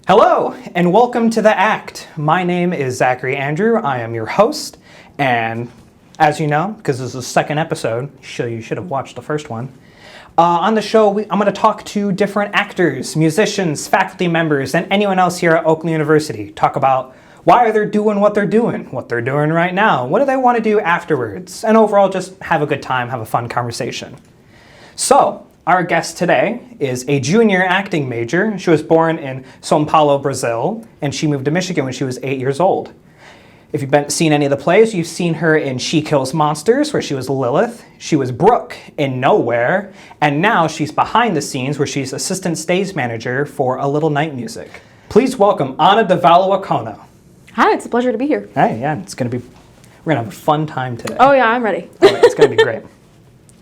Hello, and welcome to The Act. My name is Zachary Andrew. I am your host, and as you know, because this is the second episode, you should have watched the first one. On the show, I'm going to talk to different actors, musicians, faculty members, and anyone else here at Oakland University. Talk about why they're doing what they're doing right now, what do they want to do afterwards, and overall just have a good time, have a fun conversation. So, our guest today is a junior acting major. She was born in São Paulo, Brazil, and she moved to Michigan when she was 8 years old. If you've seen any of the plays, you've seen her in She Kills Monsters, where she was Lilith. She was Brooke in Nowhere, and now she's behind the scenes, where she's assistant stage manager for A Little Night Music. Please welcome Anna de Valois Konno. Hi, it's a pleasure to be here. Hey, yeah, we're gonna have a fun time today. Oh yeah, I'm ready. It's gonna be great.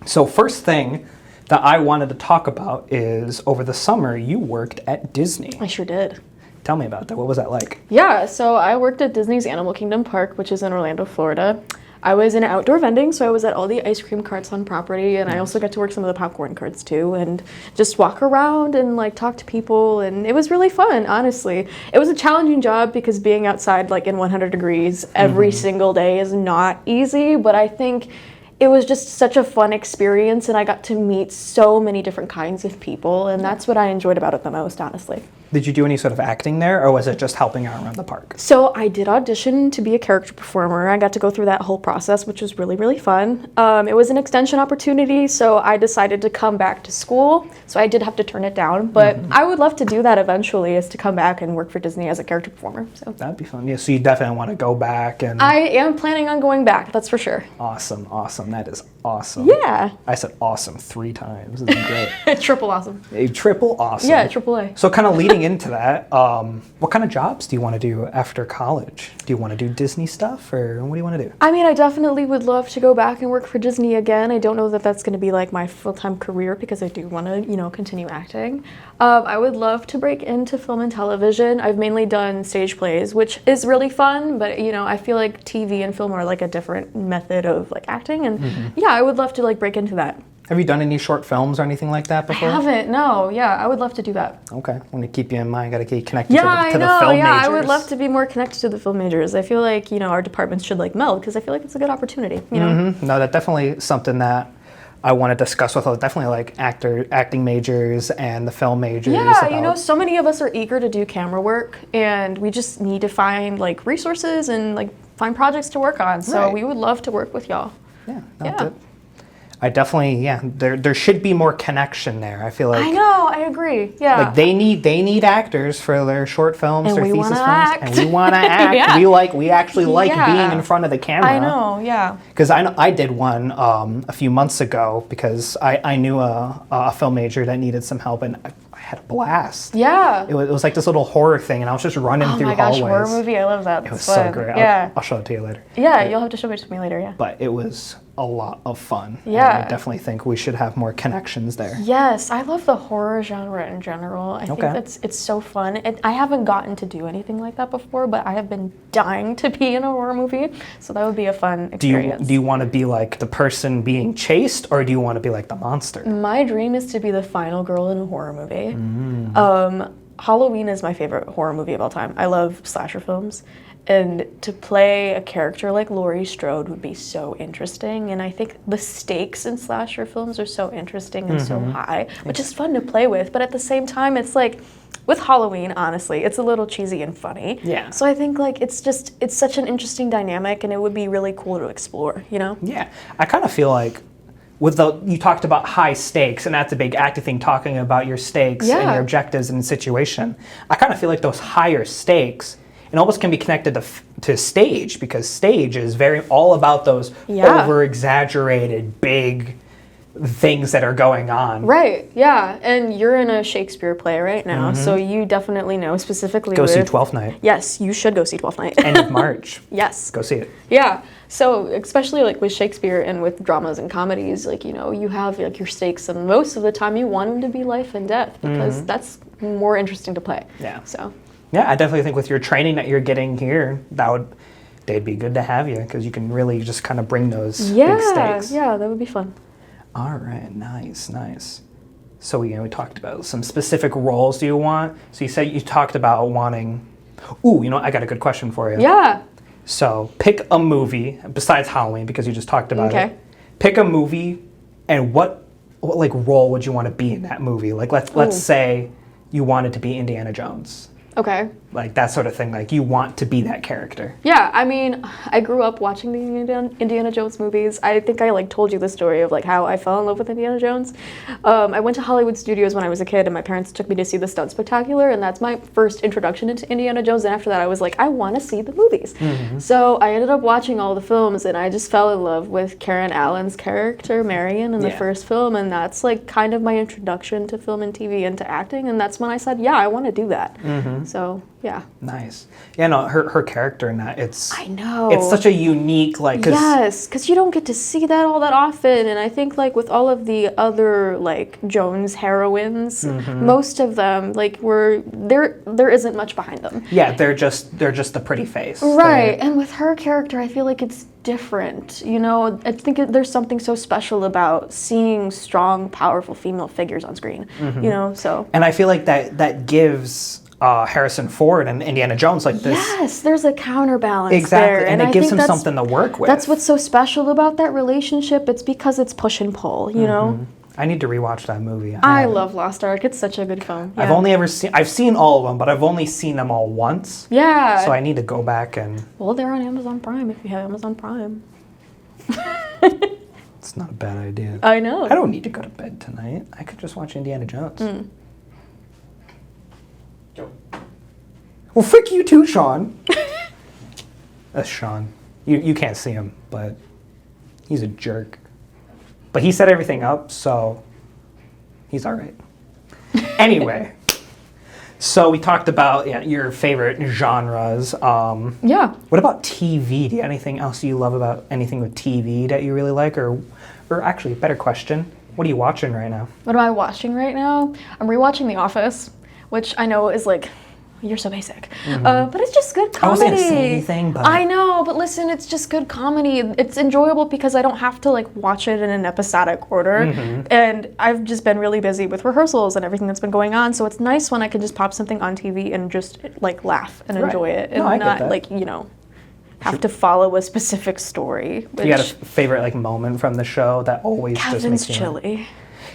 So first thing that I wanted to talk about is over the summer you worked at Disney. I sure did. Tell me about that. What was that like? Yeah, so I worked at Disney's Animal Kingdom Park, which is in Orlando, Florida. I was in outdoor vending, so I was at all the ice cream carts on property, and I also got to work some of the popcorn carts too, and just walk around and talk to people, and it was really fun, honestly. It was a challenging job because being outside in 100 degrees every single day is not easy, but I think it was just such a fun experience, and I got to meet so many different kinds of people, and that's what I enjoyed about it the most, honestly. Did you do any sort of acting there, or was it just helping out around the park? So I did audition to be a character performer. I got to go through that whole process, which was really, really fun. It was an extension opportunity, so I decided to come back to school. So I did have to turn it down, but I would love to do that eventually, is to come back and work for Disney as a character performer. So that'd be fun. Yeah, so you definitely want to go back and... I am planning on going back, that's for sure. Awesome. That is awesome. Yeah. I said awesome 3 times. This is great. Triple awesome. A triple awesome. Yeah, triple A. So kind of leading into that, what kind of jobs do you want to do after college? Do you want to do Disney stuff, or what do you want to do? I mean, I definitely would love to go back and work for Disney again. I don't know that that's going to be my full-time career, because I do want to, continue acting. I would love to break into film and television. I've mainly done stage plays, which is really fun, but I feel like TV and film are a different method of acting, and yeah, I would love to break into that. Have you done any short films or anything like that before? I haven't, no. Yeah, I would love to do that. Okay, I want to keep you in mind. Got to get connected to the film majors. Yeah, I would love to be more connected to the film majors. I feel like, our departments should meld, because I feel like it's a good opportunity, No, that's definitely something that I want to discuss with definitely acting majors and the film majors. Yeah, so many of us are eager to do camera work, and we just need to find resources and find projects to work on. So we would love to work with y'all. Yeah, that's it. I definitely, there should be more connection there. I feel like... I know, I agree, yeah. They need actors for their short films, and their thesis films. Act. And we want to act. Yeah. We actually like being in front of the camera. I know, yeah. Because I did one a few months ago, because I knew a film major that needed some help, and I had a blast. Yeah. It was like this little horror thing, and I was just running through hallways. Oh my gosh, horror movie, I love that. It was so great. Yeah. I'll show it to you later. Yeah, you'll have to show it to me later, yeah. But it was a lot of fun. Yeah. And I definitely think we should have more connections there. Yes, I love the horror genre in general. I think it's so fun. I haven't gotten to do anything like that before, but I have been dying to be in a horror movie, so that would be a fun experience. Do you want to be the person being chased, or do you want to be the monster? My dream is to be the final girl in a horror movie. Halloween is my favorite horror movie of all time. I love slasher films. And to play a character like Laurie Strode would be so interesting. And I think the stakes in slasher films are so interesting and so high, which is fun to play with. But at the same time, it's with Halloween, honestly, it's a little cheesy and funny. Yeah. So I think it's such an interesting dynamic, and it would be really cool to explore, Yeah. I kind of feel like you talked about high stakes, and that's a big acting thing, talking about your stakes and your objectives in a situation. I kind of feel like those higher stakes, it almost can be connected to stage, because stage is all about those over-exaggerated, big things that are going on. Right, yeah. And you're in a Shakespeare play right now, so you definitely know specifically Go see Twelfth Night. Yes, you should go see Twelfth Night. End of March. Yes. Go see it. Yeah. So especially with Shakespeare and with dramas and comedies, you have your stakes, and most of the time you want them to be life and death, because that's more interesting to play. Yeah. So. Yeah, I definitely think with your training that you're getting here, they'd be good to have you, because you can really just kind of bring those big stakes. Yeah, that would be fun. All right, nice. So we talked about some specific roles you want. So you talked about wanting. Ooh, I got a good question for you. Yeah. So pick a movie besides Halloween because you just talked about it. Pick a movie, and what like role would you want to be in that movie? Like let's say you wanted to be Indiana Jones. Okay. Like that sort of thing. Like you want to be that character. Yeah, I mean, I grew up watching the Indiana Jones movies. I think I told you the story of how I fell in love with Indiana Jones. I went to Hollywood Studios when I was a kid, and my parents took me to see the Stunt Spectacular, and that's my first introduction into Indiana Jones. And after that, I was like, I want to see the movies. Mm-hmm. So I ended up watching all the films, and I just fell in love with Karen Allen's character, Marion, in the first film, and that's kind of my introduction to film and TV and to acting, and that's when I said, yeah, I want to do that. Mm-hmm. So, yeah. Nice. Yeah, no, her character in that, I know. It's such a unique, yes, because you don't get to see that all that often, and I think, with all of the other, Jones heroines, most of them, there isn't much behind them. Yeah, they're just the pretty face. Right, and with her character, I feel like it's different, I think there's something so special about seeing strong, powerful female figures on screen, so. And I feel like that gives Harrison Ford and Indiana Jones this. Yes, there's a counterbalance exactly, there. and it gives him something to work with. That's what's so special about that relationship. It's because it's push and pull, know? I need to rewatch that movie. I love Lost Ark. It's such a good film. Yeah. I've seen all of them, but I've only seen them all once. Yeah. So I need to go back and... Well, they're on Amazon Prime if you have Amazon Prime. It's not a bad idea. I know. I don't need to go to bed tonight. I could just watch Indiana Jones. Well, frick you too, Sean. That's Sean. You can't see him, but he's a jerk. But he set everything up, so he's all right. Anyway, so we talked about your favorite genres. Yeah. What about TV? Do you have anything else you love about anything with TV that you really like? Or actually, better question, what are you watching right now? What am I watching right now? I'm rewatching The Office, which I know is you're so basic. But it's just good comedy. I wasn't going to say anything, but... I know, but listen, it's just good comedy. It's enjoyable because I don't have to watch it in an episodic order. And I've just been really busy with rehearsals and everything that's been going on. So it's nice when I can just pop something on TV and just laugh and enjoy it. And not have to follow a specific story. Do you got a favorite moment from the show that always just makes you... chili.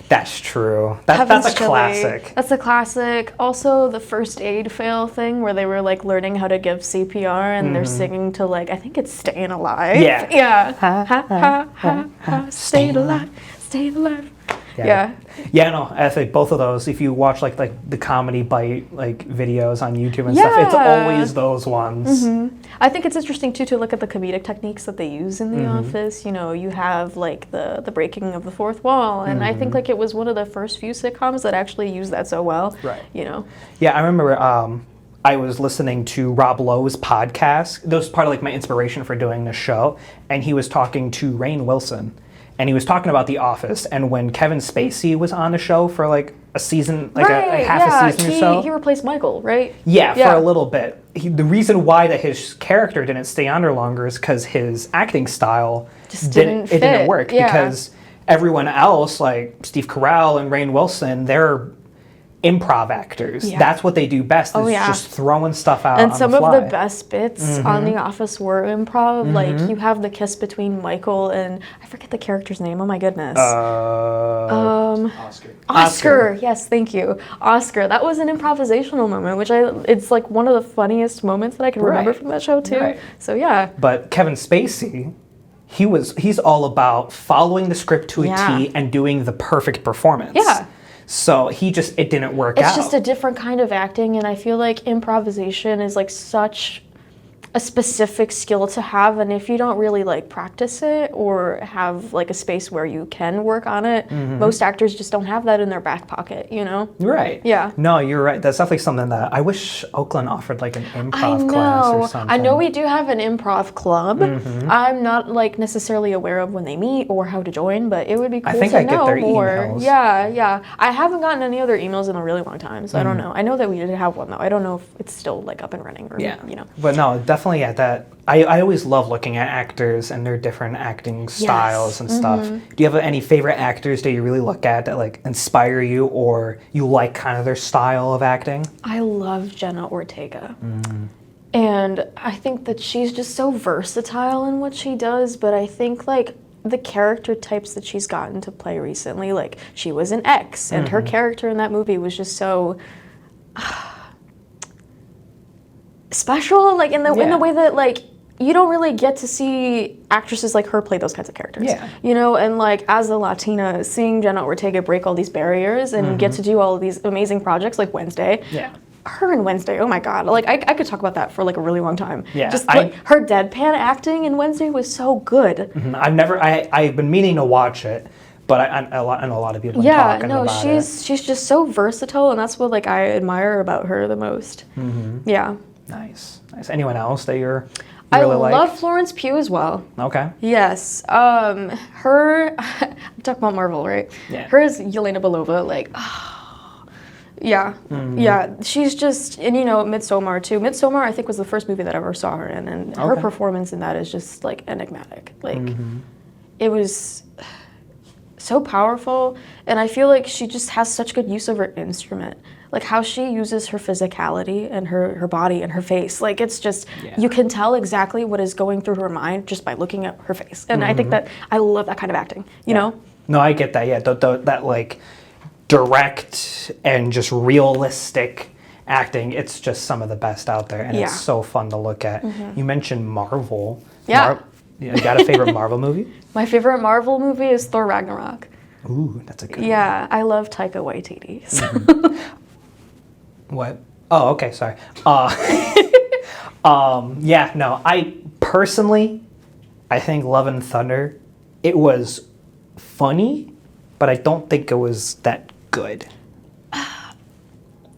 That's true. That's a classic. That's a classic. Also, the first aid fail thing where they were learning how to give CPR and they're singing to I think it's Staying Alive. Yeah. Yeah. Ha ha ha ha ha. Staying alive. Staying alive. Yeah. Yeah, no, I think both of those, if you watch the comedy bite videos on YouTube and stuff, it's always those ones. I think it's interesting too to look at the comedic techniques that they use in The Office. You have the breaking of the fourth wall, and I think it was one of the first few sitcoms that actually used that so well. Right. Yeah, I remember I was listening to Rob Lowe's podcast. That was part of my inspiration for doing this show, and he was talking to Rainn Wilson. And he was talking about The Office, and when Kevin Spacey was on the show for a season, a half a season or so. He replaced Michael, right? Yeah, for a little bit. The reason why that his character didn't stay on there longer is because his acting style just didn't work. Because everyone else, like Steve Carell and Rainn Wilson, they're improv actors. Yeah. That's what they do best, is just throwing stuff out and on some the fly. Of the best bits on The Office were improv. You have the kiss between Michael and, I forget the character's name, oh my goodness. Oscar, yes, thank you. Oscar, that was an improvisational moment, which it's one of the funniest moments that I can remember from that show too. Right. So yeah. But Kevin Spacey, he's all about following the script to a T and doing the perfect performance. Yeah. So it didn't work out. It's just a different kind of acting, and I feel like improvisation is such a specific skill to have, and if you don't really practice it or have a space where you can work on it, most actors just don't have that in their back pocket, Right. Yeah. No, you're right. That's definitely something that I wish Oakland offered an improv class or something. I know we do have an improv club. I'm not necessarily aware of when they meet or how to join, but it would be cool to know more. I think I get their emails. Yeah. I haven't gotten any other emails in a really long time, so I don't know. I know that we did have one though. I don't know if it's still up and running or But no, definitely definitely at that. I always love looking at actors and their different acting styles and stuff. Do you have any favorite actors that you really look at that like inspire you, or you like kind of their style of acting? I love Jenna Ortega. And I think that she's just so versatile in what she does, but I think like the character types that she's gotten to play recently, like she was in X, and her character in that movie was just so special, like in the way that like you don't really get to see actresses like her play those kinds of characters. Yeah. You know, and like as a Latina, seeing Jenna Ortega break all these barriers and get to do all of these amazing projects like Wednesday. Yeah. Her in Wednesday, oh my God. Like I could talk about that for like a really long time. Yeah. Just like her deadpan acting in Wednesday was so good. I've been meaning to watch it, but I know a lot of people talking about it. She's just so versatile, and that's what like I admire about her the most. Yeah. Nice. Anyone else that you really like? I love Florence Pugh as well. Okay. Yes. Her, I'm talking about Marvel, right? Yeah. Her is Yelena Belova, like, yeah. Yeah. She's just, and you know, Midsommar too. Midsommar, I think, was the first movie that I ever saw her in, and her performance in that is just like enigmatic. Like, it was so powerful, and I feel like she just has such good use of her instrument. Like how she uses her physicality and her body and her face. Like it's just, you can tell exactly what is going through her mind just by looking at her face. And I think that, I love that kind of acting, you know? No, I get that, yeah. That like direct and just realistic acting, it's just some of the best out there, and it's so fun to look at. You mentioned Marvel. Yeah. You got a favorite Marvel movie? My favorite Marvel movie is Thor Ragnarok. Ooh, that's a good one. Yeah, I love Taika Waititi. So. What? Oh, okay, sorry. Yeah, no, I personally, I think Love and Thunder, it was funny, but I don't think it was that good.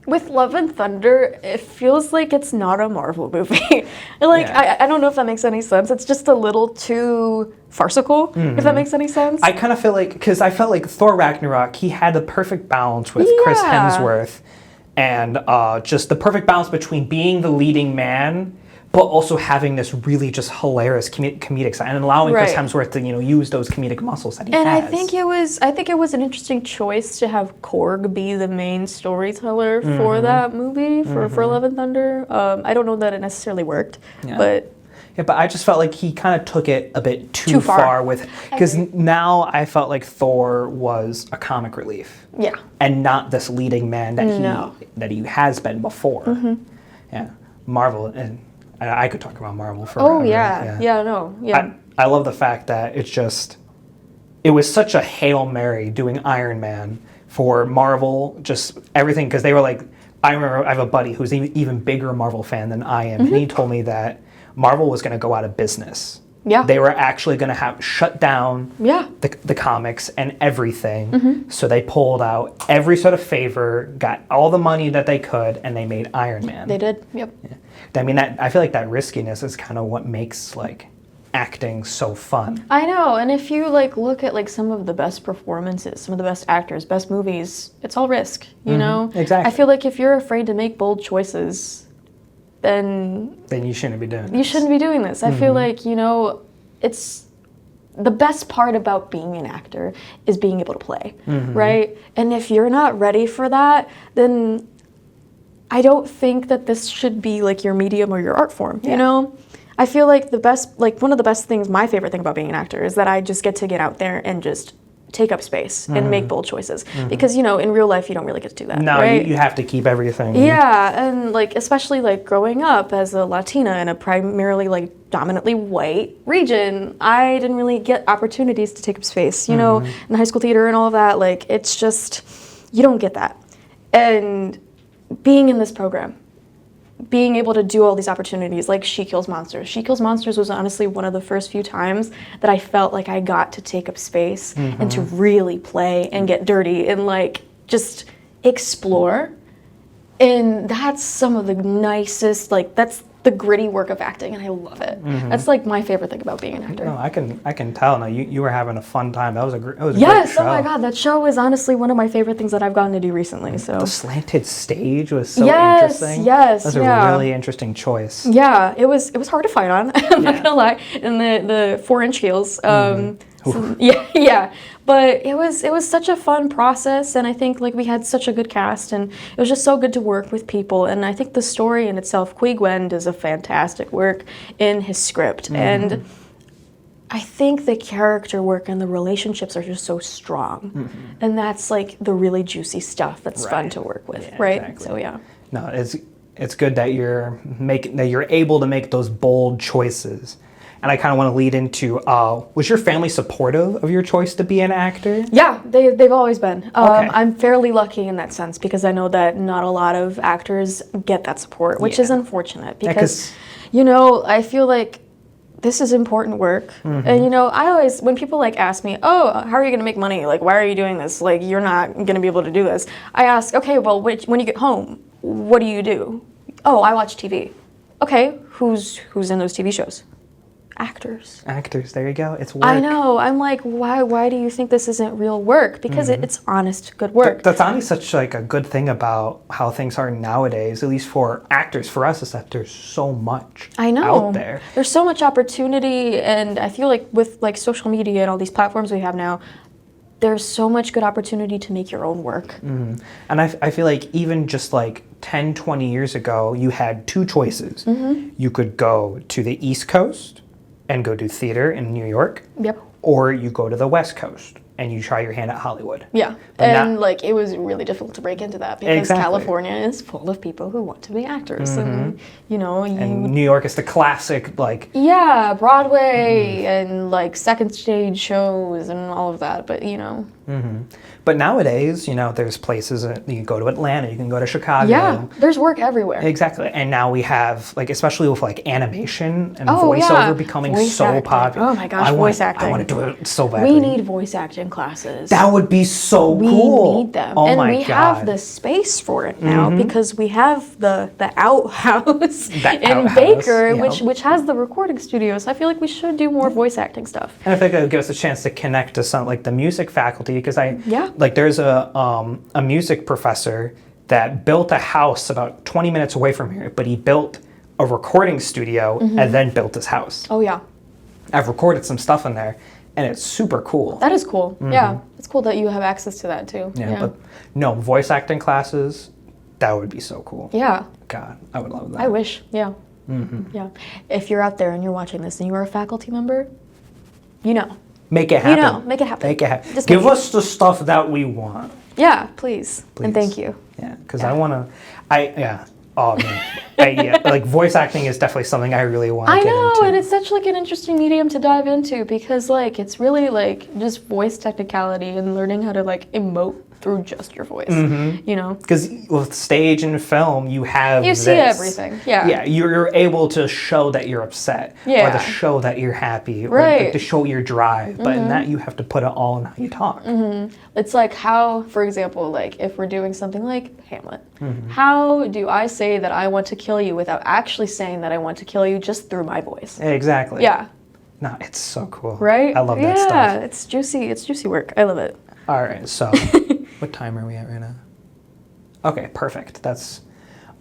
With Love and Thunder, it feels like it's not a Marvel movie. Like, I don't know if that makes any sense. It's just a little too farcical, if that makes any sense. I kind of feel like, because I felt like Thor Ragnarok, he had the perfect balance with Chris Hemsworth, and just the perfect balance between being the leading man, but also having this really just hilarious comedic side, and allowing Chris Hemsworth to, you know, use those comedic muscles that he has. And I think it was an interesting choice to have Korg be the main storyteller for that movie, for Love and Thunder. I don't know that it necessarily worked, but... Yeah, but I just felt like he kind of took it a bit too far with, because now I felt like Thor was a comic relief. Yeah. And not this leading man that he has been before. Yeah. Marvel, and I could talk about Marvel forever. Oh, yeah. I love the fact that it was such a Hail Mary doing Iron Man for Marvel, just everything, because they were like, I remember I have a buddy who's an even bigger Marvel fan than I am, and he told me that Marvel was going to go out of business. Yeah. They were actually going to have shut down the comics and everything. So they pulled out every sort of favor, got all the money that they could, and they made Iron Man. They did. Yep. Yeah. I mean, I feel like that riskiness is kind of what makes like acting so fun. I know, and if you like look at like some of the best performances, some of the best actors, best movies, it's all risk, you know? Exactly. I feel like if you're afraid to make bold choices, then you shouldn't be doing this. You shouldn't be doing this. I feel like, you know, it's the best part about being an actor is being able to play, right? And if you're not ready for that, then I don't think that this should be like your medium or your art form, you know? I feel like one of the best things, my favorite thing about being an actor is that I just get to get out there and just take up space and make bold choices. Because, you know, in real life, you don't really get to do that, right? You have to keep everything. Yeah, and like, especially like growing up as a Latina in a primarily like dominantly white region, I didn't really get opportunities to take up space, you know, in high school theater and all of that. Like, it's just, you don't get that. And being in this program, being able to do all these opportunities, like She Kills Monsters. She Kills Monsters was honestly one of the first few times that I felt like I got to take up space and to really play and get dirty and like just explore. And that's some of the nicest, like that's the gritty work of acting, and I love it. That's like my favorite thing about being an actor. No, I can tell. No, you were having a fun time. That was a great Yes, show. oh my god, that show is honestly one of my favorite things that I've gotten to do recently. So The slanted stage was so yes, interesting. yes, That was a really interesting choice. Yeah, it was hard to fight on. I'm not gonna lie. And the 4-inch heels. Yeah. But it was such a fun process, and I think like we had such a good cast, and it was just so good to work with people. And I think the story in itself, Qui-Gwen does a fantastic work in his script, and I think the character work and the relationships are just so strong, and that's like the really juicy stuff that's fun to work with, right? Exactly. So yeah. No, it's good that you're able to make those bold choices. And I kind of want to lead into, was your family supportive of your choice to be an actor? Yeah, they've always been. Okay. I'm fairly lucky in that sense because I know that not a lot of actors get that support, which is unfortunate because, I feel like this is important work. And, I always, when people like ask me, oh, how are you going to make money? Like, why are you doing this? Like, you're not going to be able to do this. I ask, okay, well, when you get home, what do you do? Oh, I watch TV. Okay, who's in those TV shows? Actors, there you go. It's work. I know. I'm like, why do you think this isn't real work? Because it's honest, good work. That's honestly such like a good thing about how things are nowadays, at least for actors. For us, is that there's so much out there. There's so much opportunity, and I feel like with like social media and all these platforms we have now, there's so much good opportunity to make your own work. And I feel like even just like 10, 20 years ago, you had two choices. You could go to the East Coast and go do theater in New York. Yep. Or you go to the West Coast and you try your hand at Hollywood. Yeah. But like it was really difficult to break into that because California is full of people who want to be actors. And and New York is the classic like Broadway and like second stage shows and all of that. But But nowadays, there's places that you can go to Atlanta, you can go to Chicago. Yeah, there's work everywhere. Exactly. And now we have, like, especially with, like, animation and voiceover becoming so popular. Oh, my gosh, voice acting. I want to do it so badly. We need voice acting classes. That would be so cool. We need them. Oh, and my we God. have the space for it now because we have the outhouse in Baker, which has the recording studio. So I feel like we should do more voice acting stuff. And I think it would give us a chance to connect to some, like, the music faculty because like, there's a music professor that built a house about 20 minutes away from here, but he built a recording studio and then built his house. Oh, yeah. I've recorded some stuff in there, and it's super cool. That is cool. Yeah. It's cool that you have access to that, too. Yeah, but no, voice acting classes, that would be so cool. Yeah. God, I would love that. I wish, yeah. Yeah. If you're out there and you're watching this and you are a faculty member, Make it happen. Make it happen. Make it happen. Just Give us the stuff that we want. Yeah, please. And thank you. Yeah, because I want to, oh man. Like voice acting is definitely something I really want to get into. I know, and it's such like an interesting medium to dive into because like it's really like just voice technicality and learning how to like emote through just your voice, Because with stage and film, you have see everything, Yeah, you're able to show that you're upset, or to show that you're happy, or like, to show your drive, but in that you have to put it all in how you talk. It's like how, for example, like if we're doing something like Hamlet, how do I say that I want to kill you without actually saying that I want to kill you just through my voice? Exactly. Yeah. No, it's so cool. Right? I love that stuff. Yeah, it's juicy. It's juicy work. I love it. All right, so what time are we at right now? Okay, perfect. That's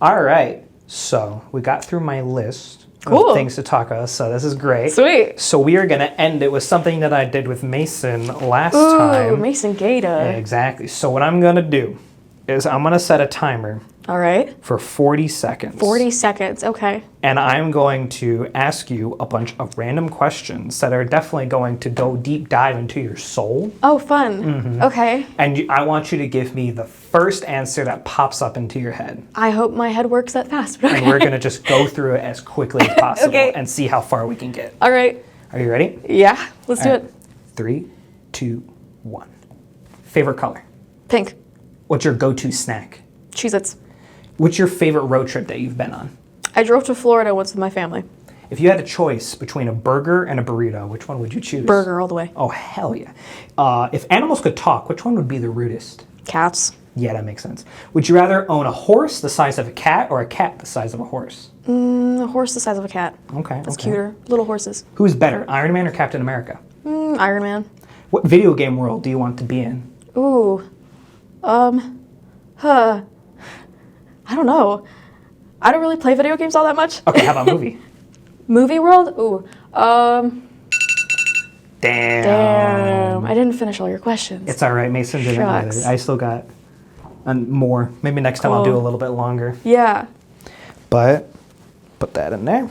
all right. So we got through my list of things to talk about. So this is great. Sweet. So we are going to end it with something that I did with Mason last time. Ooh, Mason Gata. Yeah, exactly. So what I'm going to do is I'm going to set a timer. All right. For 40 seconds. 40 seconds, okay. And I'm going to ask you a bunch of random questions that are definitely going to go deep dive into your soul. Oh, fun. Okay. And I want you to give me the first answer that pops up into your head. I hope my head works that fast. And we're going to just go through it as quickly as possible and see how far we can get. All right. Are you ready? Yeah, let's do it. 3, 2, 1. Favorite color? Pink. What's your go-to snack? Cheez-Its. What's your favorite road trip that you've been on? I drove to Florida once with my family. If you had a choice between a burger and a burrito, which one would you choose? Burger all the way. Oh, hell yeah. If animals could talk, which one would be the rudest? Cats. Yeah, that makes sense. Would you rather own a horse the size of a cat or a cat the size of a horse? A horse the size of a cat. Okay. That's cuter. Little horses. Who's better, Iron Man or Captain America? Iron Man. What video game world do you want to be in? Ooh. I don't know. I don't really play video games all that much. Okay, how about movie? Movie world? Ooh. Damn. I didn't finish all your questions. It's all right. Mason didn't Shucks. either. I still got more. Maybe next time I'll do a little bit longer. Yeah. But put that in there.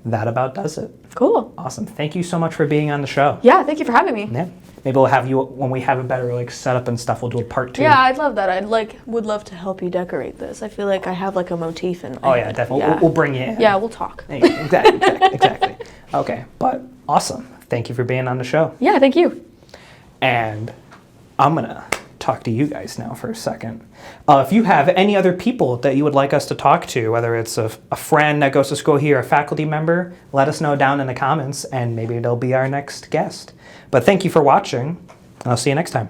That about does it. Cool. Awesome. Thank you so much for being on the show. Yeah, thank you for having me. Yeah. Maybe we'll have you when we have a better setup and stuff. We'll do a part 2. Yeah, I'd love that. Would love to help you decorate this. I feel like I have a motif in my Oh yeah, head. definitely. Yeah. We'll bring you in. Yeah, we'll talk. Exactly. Okay, but awesome. Thank you for being on the show. Yeah, thank you. And I'm gonna talk to you guys now for a second. If you have any other people that you would like us to talk to, whether it's a friend that goes to school here, a faculty member, let us know down in the comments and maybe they'll be our next guest. But thank you for watching. I'll see you next time.